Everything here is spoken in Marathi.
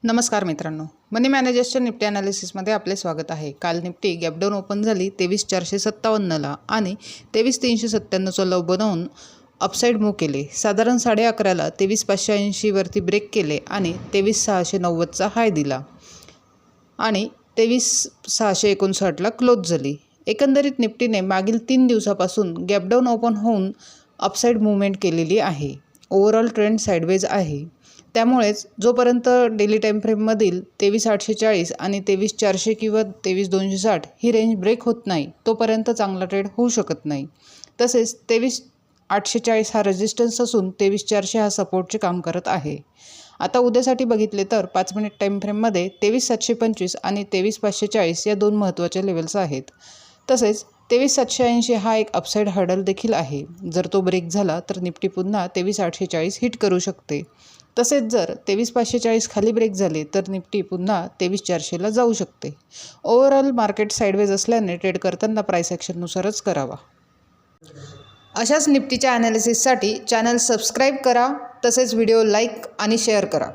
नमस्कार मित्रांनो, मनी मॅनेजर्सच्या निफ्टी ॲनालिसिसमध्ये आपले स्वागत आहे। काल निफ्टी गॅपडाऊन ओपन झाली 23,457ला आणि 23,397चा लो बनवून अपसाईड मूव्ह केले। साधारण 11:30ला 23,580 वरती ब्रेक केले आणि 23,690चा हाय दिला आणि 23,659ला क्लोज झाली। एकंदरीत निफ्टीने मागील 3 दिवसापासून गॅपडाऊन ओपन होऊन अपसाईड मूव्हमेंट केलेली आहे। ओव्हरऑल ट्रेंड साइडवेज आहे। त्यामुळेच जोपर्यंत डेली टाइम फ्रेममधील 23,840 आणि 23,400 किंवा 23,260 ही रेंज ब्रेक होत नाही तोपर्यंत चांगला ट्रेड होऊ शकत नाही। तसेच 23,840 हा रेजिस्टन्स असून 23,400 हा सपोर्टचे काम करत आहे। आता उद्यासाठी बघितले तर 5 मिनिट टाइम फ्रेममध्ये 23,725 आणि 23,540 या दोन महत्त्वाचे लेवल्स आहेत। तसेच 23,780 हा एक अपसाईड हर्डल देखील आहे। जर तो ब्रेक झाला तर निफ्टी पुन्हा 23,840 हिट करू शकते। तसेच जर 23,540 खाली ब्रेक झाले तर निफ्टी पुन्हा 23,400ला जाऊ शकते। ओव्हरऑल मार्केट साइडवेज असल्याने ट्रेड करताना प्राइस ॲक्शननुसारच करावा। अशाच निफ्टीच्या ॲनालिसिससाठी चॅनल सबस्क्राईब करा, तसेच व्हिडिओ लाईक आणि शेअर करा।